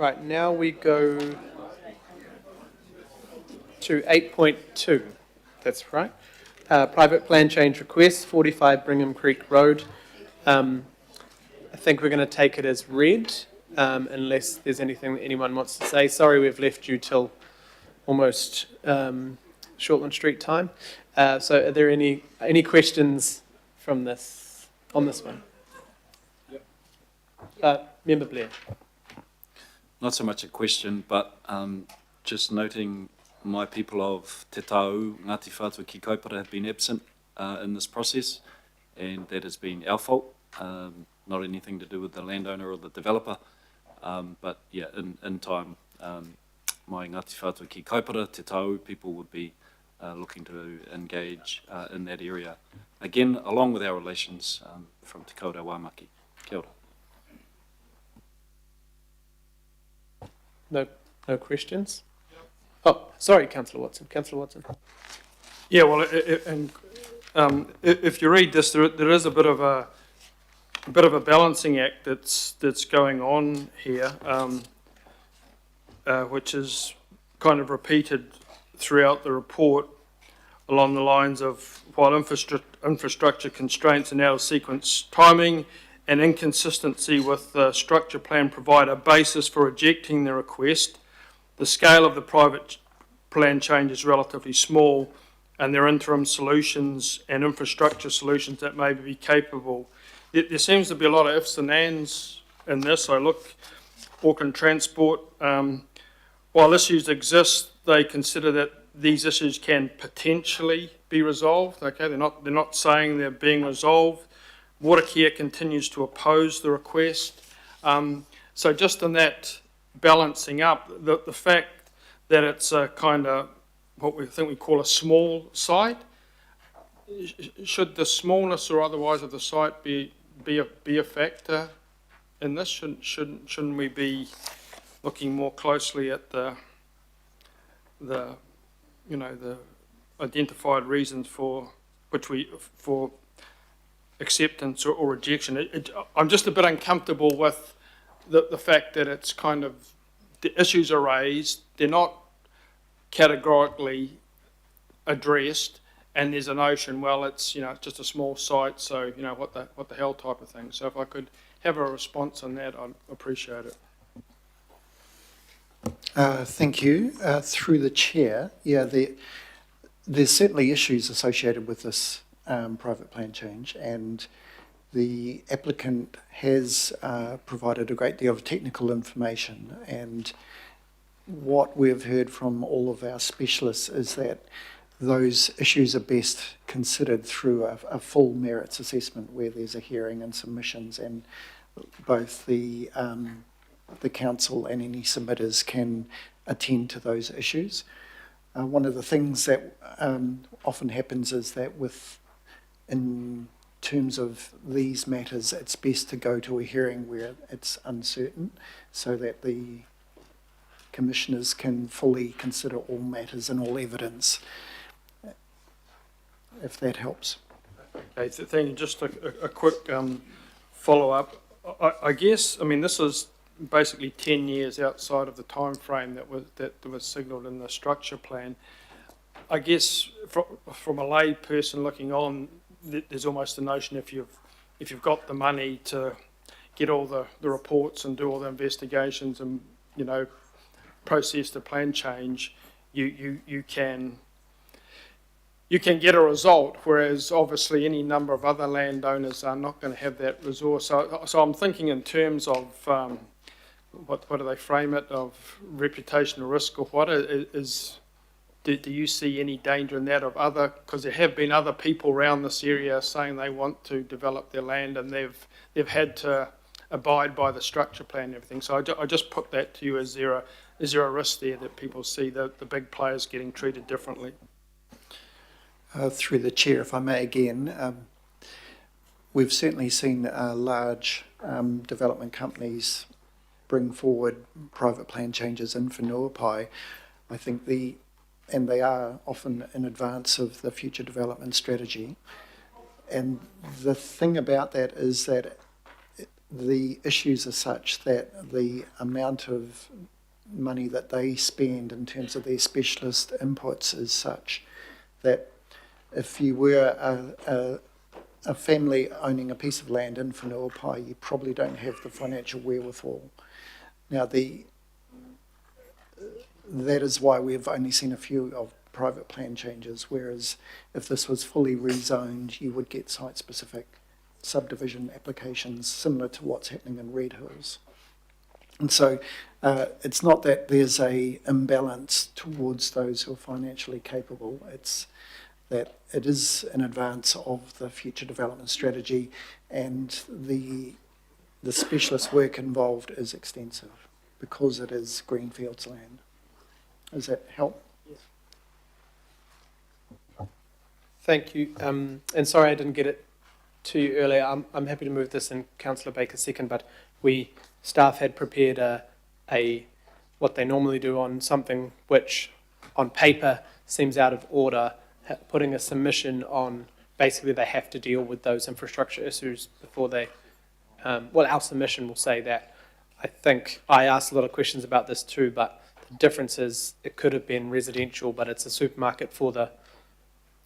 Right, now we go to 8.2. That's right. Private plan change request, 45 Brigham Creek Road. I think we're going to take it as read, unless there's anything that anyone wants to say. Sorry, we've left you till almost Shortland Street time. So, are there any questions from this on this one? Yep. Member Blair. Not so much a question, but just noting my people of Te Tau, Ngāti Whātua ki Kaupara have been absent in this process, and that has been our fault, not anything to do with the landowner or the developer, but yeah, in time, my Ngāti Whātua ki Kaupara, Te Tau people would be looking to engage in that area, again, along with our relations from Te Kaura Wāmaki. Kia ora. No questions? Oh, sorry, Councillor Watson. Councillor Watson. Yeah, well, if you read this, there is a bit of a balancing act that's going on here, which is kind of repeated throughout the report along the lines of while infrastructure constraints are now sequence timing and inconsistency with the structure plan provide a basis for rejecting the request. The scale of the private plan change is relatively small, and there are interim solutions and infrastructure solutions that may be capable. There seems to be a lot of ifs and ands in this. I look, Auckland Transport, while issues exist, they consider that these issues can potentially be resolved. Okay, they're not saying they're being resolved. Watercare continues to oppose the request. So just in that balancing up, the fact that it's a kind of what we think we call a small site, should the smallness or otherwise of the site be a factor in this? Shouldn't we be looking more closely at the identified reasons for acceptance or rejection? I'm just a bit uncomfortable with the fact that it's kind of, the issues are raised, they're not categorically addressed, and there's a notion, well, it's just a small site, so what the hell type of thing. So if I could have a response on that, I'd appreciate it. Thank you. Through the chair, yeah, there's certainly issues associated with this private plan change, and the applicant has provided a great deal of technical information, and what we've heard from all of our specialists is that those issues are best considered through a full merits assessment where there's a hearing and submissions, and both the council and any submitters can attend to those issues. One of the things that often happens is that in terms of these matters, it's best to go to a hearing where it's uncertain so that the commissioners can fully consider all matters and all evidence, if that helps. Okay, so thank you. Just a quick follow-up. I guess, this is basically 10 years outside of the time frame that was signalled in the structure plan. I guess from a lay person looking on, there's almost a notion if you've got the money to get all the reports and do all the investigations and process the plan change, you can get a result, whereas obviously any number of other landowners are not going to have that resource. So I'm thinking in terms of what do they frame it, of reputational risk or what is. Do you see any danger in that of other, because there have been other people around this area saying they want to develop their land and they've had to abide by the structure plan and everything. So I just put that to you, is there a risk there that people see the big players getting treated differently? Through the chair, if I may again, we've certainly seen large development companies bring forward private plan changes in Whenuapai. I think and they are often in advance of the future development strategy. And the thing about that is that the issues are such that the amount of money that they spend in terms of their specialist inputs is such that if you were a family owning a piece of land in Whanuapai, you probably don't have the financial wherewithal. Now, that is why we've only seen a few of private plan changes, whereas if this was fully rezoned, you would get site-specific subdivision applications similar to what's happening in Red Hills. And so it's not that there's a imbalance towards those who are financially capable, it's that it is in advance of the future development strategy, and the specialist work involved is extensive because it is greenfields land. Does that help? Yes. Thank you. And sorry I didn't get it to you earlier. I'm happy to move this in Councillor Baker's second, but staff had prepared a what they normally do on something which on paper seems out of order, putting a submission on. Basically they have to deal with those infrastructure issues before they, our submission will say that. I think I asked a lot of questions about this too, but the difference is it could have been residential, but it's a supermarket for the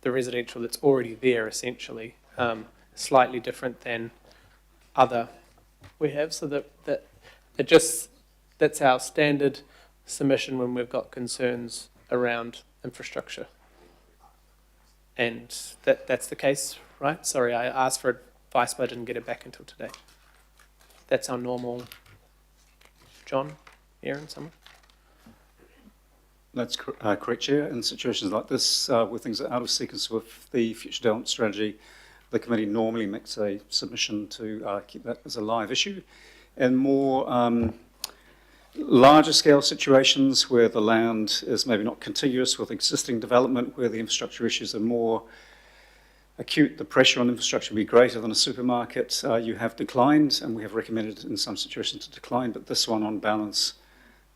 residential that's already there essentially, slightly different than other we have, so that it just, that's our standard submission when we've got concerns around infrastructure. And that's the case, right? Sorry, I asked for advice, but I didn't get it back until today. That's our normal. John, Aaron, someone? That's correct, Chair. In situations like this, where things are out of sequence with the future development strategy, the committee normally makes a submission to keep that as a live issue. And more larger scale situations where the land is maybe not contiguous with existing development, where the infrastructure issues are more acute, the pressure on infrastructure will be greater than a supermarket, you have declined, and we have recommended in some situations to decline, but this one on balance,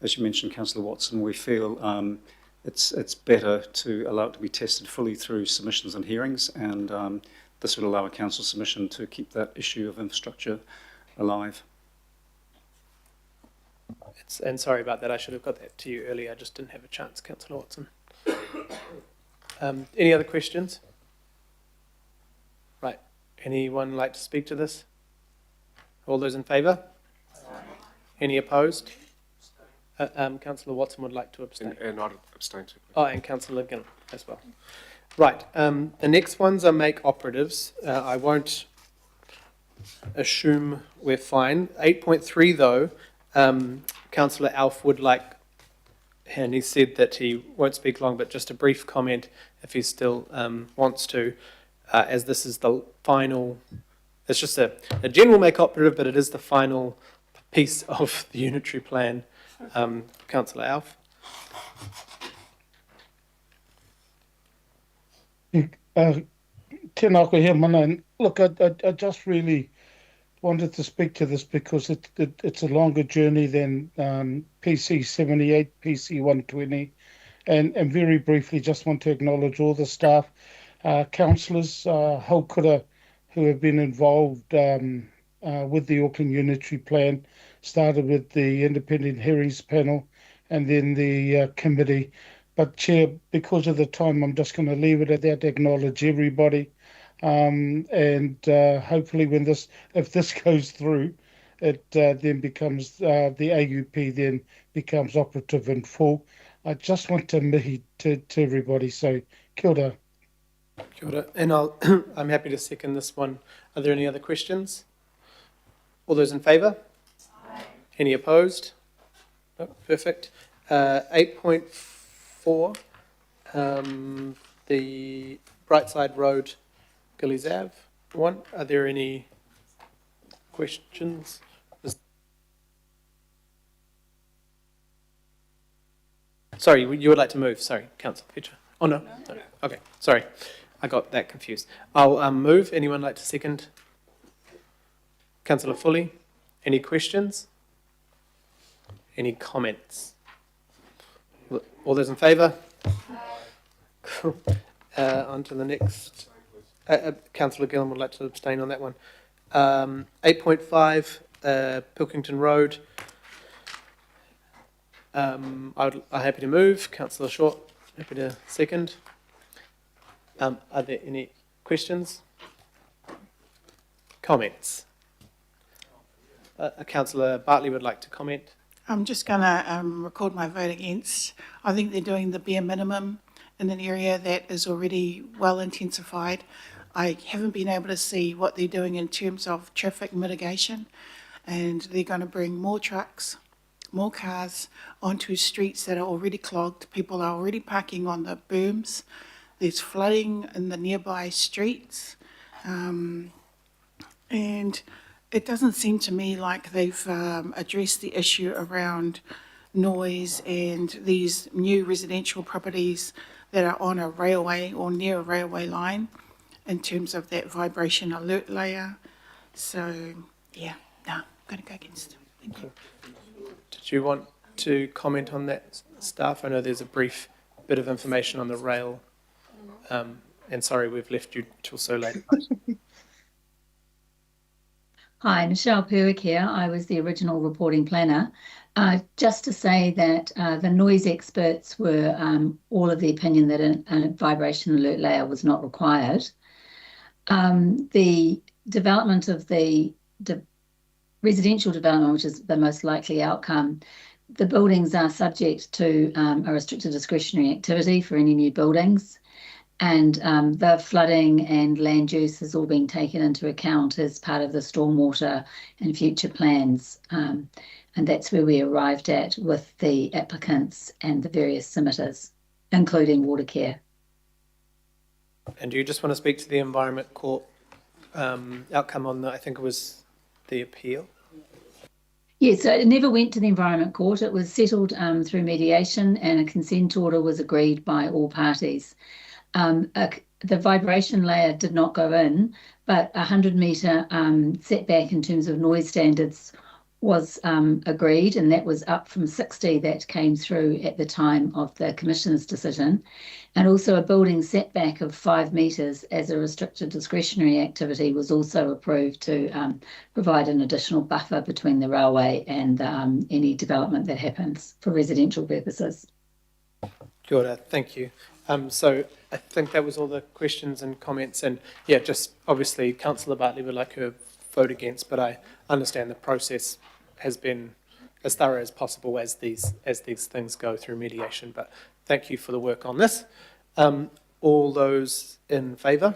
as you mentioned, Councillor Watson, we feel it's better to allow it to be tested fully through submissions and hearings, and this would allow a council submission to keep that issue of infrastructure alive. And sorry about that, I should have got that to you earlier, I just didn't have a chance, Councillor Watson. Any other questions? Right, anyone like to speak to this? All those in favour? Any opposed? Councillor Watson would like to abstain. And I'd abstain too. Oh, and Councillor Gillum as well. Right, the next ones are make operatives. I won't assume we're fine. 8.3 though, Councillor Alf would like, and he said that he won't speak long, but just a brief comment if he still wants to, as this is the final, it's just a general make operative, but it is the final piece of the unitary plan. Councillor Alf. Tēnā koe here, mana. And look, I just really wanted to speak to this because it's a longer journey than PC 78, PC 120. And very briefly, just want to acknowledge all the staff, councillors, haukura, who have been involved with the Auckland Unitary Plan, started with the Independent Hearings Panel and then the committee. But Chair, because of the time, I'm just going to leave it at that, acknowledge everybody. And hopefully if this goes through, it then becomes, the AUP then becomes operative in full. I just want to mihi to everybody, so kia ora. Kia ora. And I'm happy to second this one. Are there any other questions? All those in favour? Aye. Any opposed? No, perfect. 8.4, the Brightside Road, Gillies Ave one. Are there any questions? Sorry, you would like to move. Sorry, Councillor Fletcher. Oh, no. Okay, sorry. I got that confused. I'll move. Anyone like to second? Councillor Foley, any questions? Any comments? All those in favour? Cool. On to the next. Councillor Gillum would like to abstain on that one. 8.5, Pilkington Road. I'm happy to move. Councillor Short, happy to second. Are there any questions? Comments? Councillor Bartley would like to comment. I'm just going to record my vote against. I think they're doing the bare minimum in an area that is already well intensified. I haven't been able to see what they're doing in terms of traffic mitigation, and they're going to bring more trucks, more cars onto streets that are already clogged. People are already parking on the berms. There's flooding in the nearby streets. And it doesn't seem to me like they've addressed the issue around noise and these new residential properties that are on a railway or near a railway line in terms of that vibration alert layer. So, yeah, no, I'm going to go against. Thank you. Did you want to comment on that, staff? I know there's a brief bit of information on the rail. And sorry, we've left you till so late. Hi, Michelle Perwick here. I was the original reporting planner. Just to say that the noise experts were all of the opinion that a vibration alert layer was not required. The development of the residential development, which is the most likely outcome, the buildings are subject to a restricted discretionary activity for any new buildings. And the flooding and land use has all been taken into account as part of the stormwater and future plans. And that's where we arrived at with the applicants and the various submitters, including Watercare. And do you just want to speak to the Environment Court outcome on the, I think it was the appeal? Yes, so it never went to the Environment Court. It was settled through mediation, and a consent order was agreed by all parties. The vibration layer did not go in, but 100-metre setback in terms of noise standards was agreed, and that was up from 60 that came through at the time of the Commissioner's decision, and also a building setback of 5 metres as a restricted discretionary activity was also approved to provide an additional buffer between the railway and any development that happens for residential purposes. Kia ora, thank you. So I think that was all the questions and comments, and yeah, just obviously Councillor Bartley would like her vote against, but I understand the process has been as thorough as possible as these things go through mediation. But thank you for the work on this. All those in favour?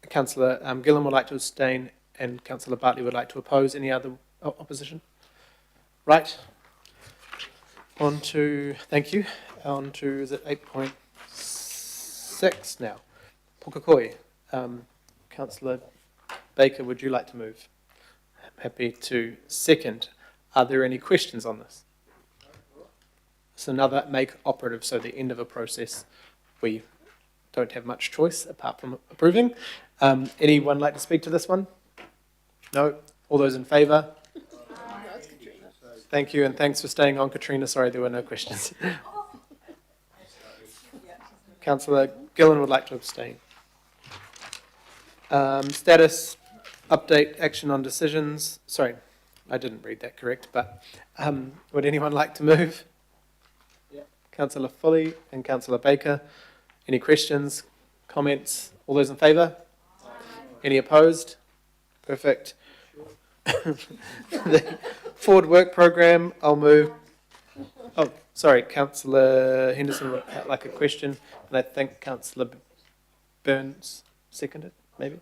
Councillor Gillan would like to abstain, and Councillor Bartley would like to oppose. Any other opposition? Right. On to, thank you, on to, is it 8.6 now? Pukakoi. Councillor Baker, would you like to move? I'm happy to second. Are there any questions on this? It's another make operative, so the end of a process. We don't have much choice apart from approving. Anyone like to speak to this one? No? All those in favour? Thank you, and thanks for staying on, Katrina. Sorry, there were no questions. Councillor Gillan would like to abstain. Status, update, action on decisions. Sorry, I didn't read that correct, but would anyone like to move? Yeah. Councillor Foley and Councillor Baker. Any questions, comments? All those in favour? Any opposed? Perfect. The forward work program, I'll move. Oh, sorry, Councillor Henderson would like a question, and I think Councillor Burns seconded, maybe.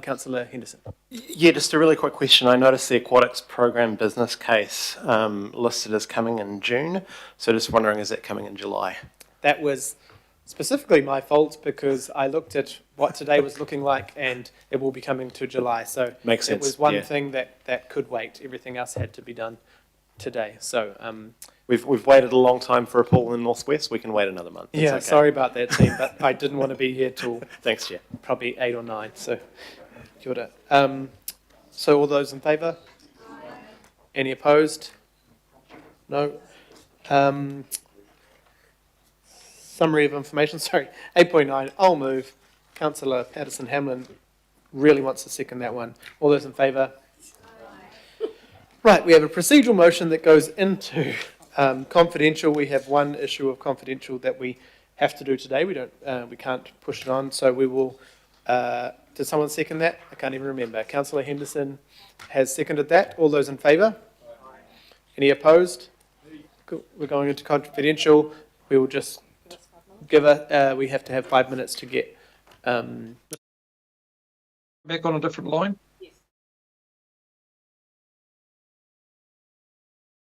Councillor Henderson. Yeah, just a really quick question. I noticed the aquatics program business case listed as coming in June, so just wondering, is that coming in July? That was specifically my fault because I looked at what today was looking like and it will be coming to July. So Makes sense. It was one yeah. thing that could wait. Everything else had to be done today. So We've waited a long time for a pool in Northwest. We can wait another month. It's yeah, okay. sorry about that, team, but I didn't want to be here till Thanks, Chair. probably 8 or 9. So, kia ora. So all those in favour? Any opposed? No. Summary of information. Sorry, 8.9. I'll move. Councillor Patterson-Hamlin really wants to second that one. All those in favour? Right, we have a procedural motion that goes into confidential. We have one issue of confidential that we have to do today. We can't push it on, so we will. Did someone second that? I can't even remember. Councillor Henderson has seconded that. All those in favour? Any opposed? Cool. We're going into confidential. We will just give we have to have 5 minutes to get. Back on a different line.